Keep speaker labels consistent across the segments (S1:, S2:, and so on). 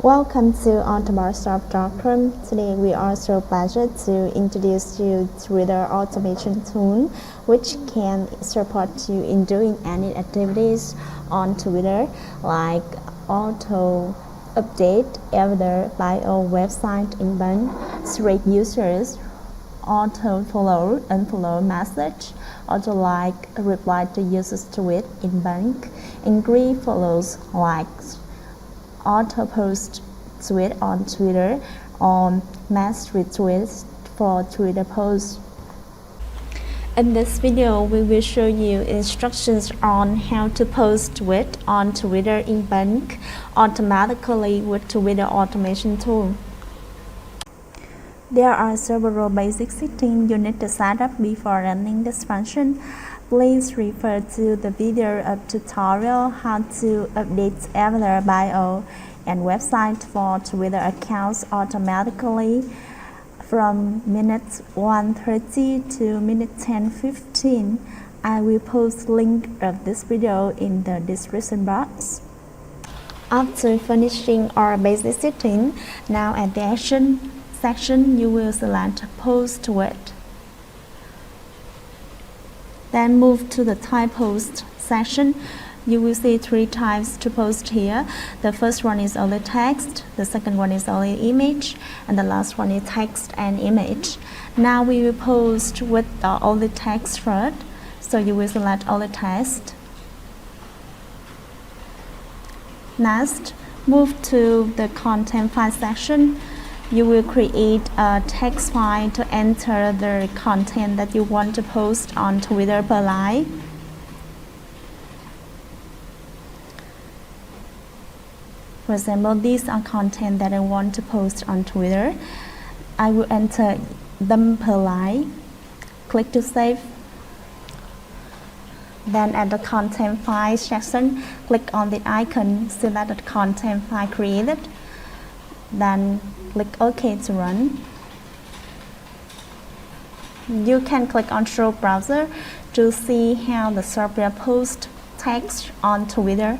S1: Welcome to ontobarstop.com. Today we are so pleased to introduce you to Twitter automation tool which can support you in doing any activities on Twitter like auto update either bio website inbound, select users, auto follow, unfollow message, auto like, reply to users tweet inbound, agree follows, likes, auto post tweet on Twitter or mass retweets for Twitter posts. In this video, we will show you instructions on how to post tweet on Twitter in bulk automatically with Twitter automation tool. There are several basic settings you need to set up before running this function. Please refer to the video of tutorial how to update avatar bio and website for Twitter accounts automatically from minute 1:30 to minute 10:15. I will post link of this video in the description box. After finishing our basic setting, now at the action section you will select post tweet. Then move to the type post section. You will see three types to post here. The first one is only text, the second one is only image, and the last one is text and image. Now we will post with only text first, so you will select only text. Next, move to the content file section. You will create a text file to enter the content that you want to post on Twitter per line. For example, these are content that I want to post on Twitter. I will enter them per line. Click to save. Then at the content file section, click on the icon, select the content file created. Then click OK to run. You can click on Show Browser to see how the software posts text on Twitter.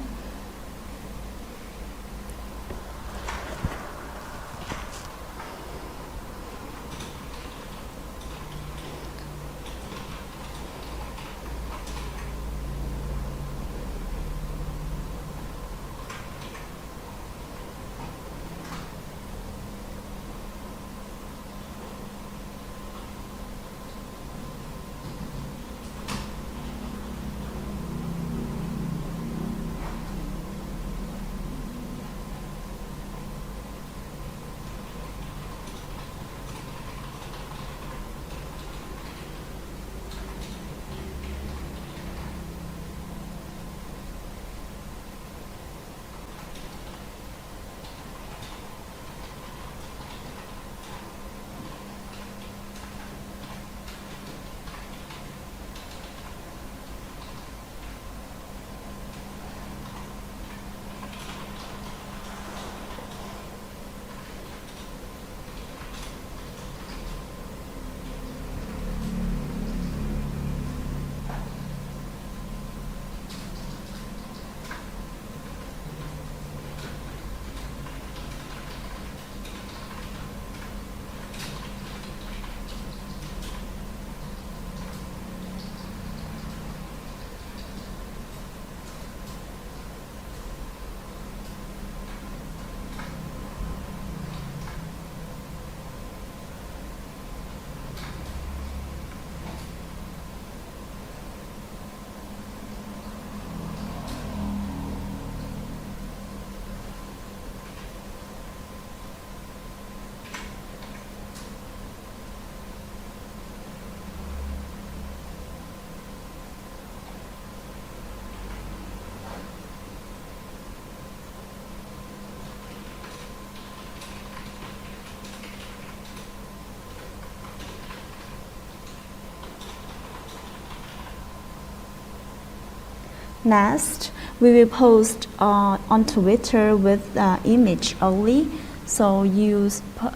S1: Next, we will post on Twitter with image only. So you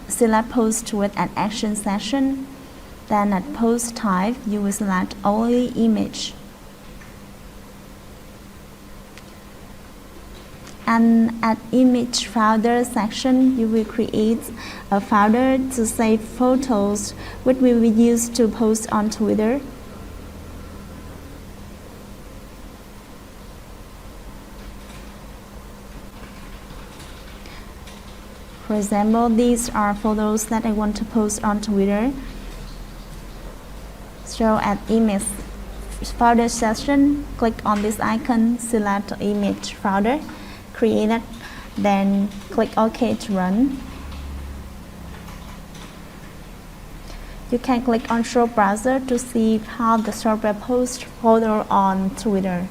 S1: select post with an action section. Then at post type, you will select only image. And at image folder section, you will create a folder to save photos which will be used to post on Twitter. For example, these are photos that I want to post on Twitter. So at image folder section, click on this icon, select the image folder, create it, then click OK to run. You can click on Show Browser to see how the software posts photo on Twitter.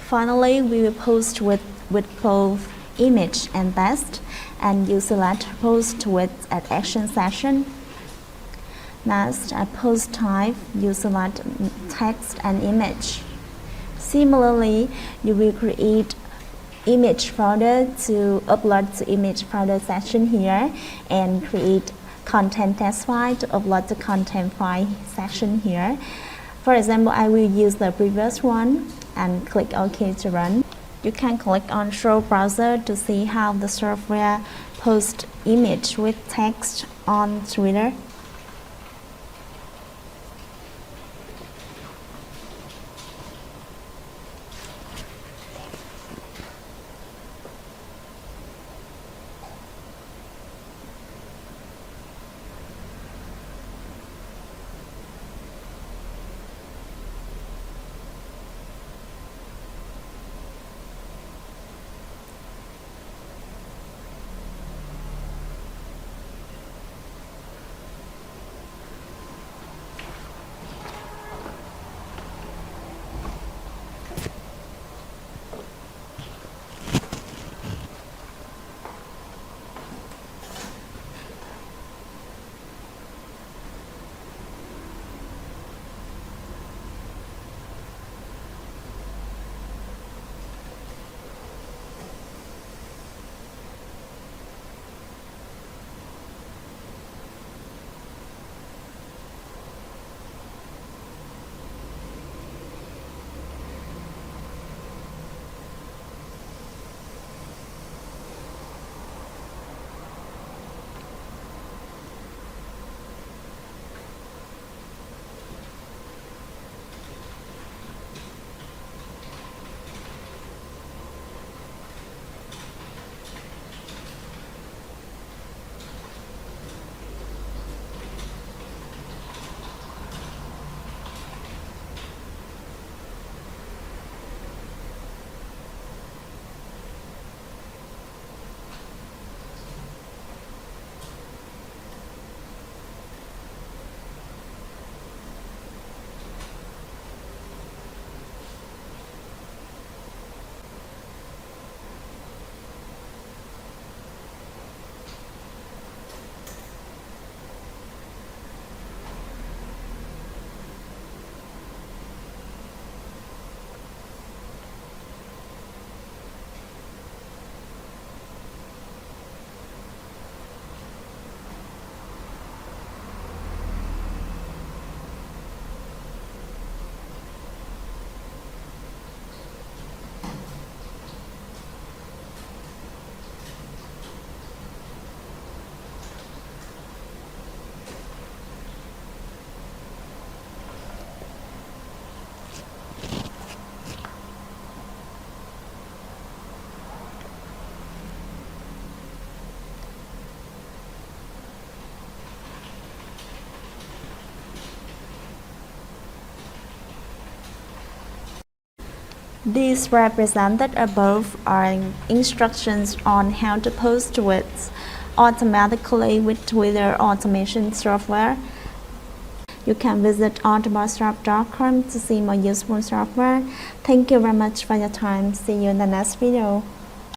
S1: Finally, we will post with both image and text, and you select post with at action section. Next, at post type, you select text and image. Similarly, you will create image folder to upload to image folder section here, and create content text file to upload the content file section here. For example, I will use the previous one and click OK to run. You can click on Show Browser to see how the software posts image with text on Twitter. These represented above are instructions on how to post tweets automatically with Twitter automation software. You can visit automastrap.com to see more useful software. Thank you very much for your time. See you in the next video.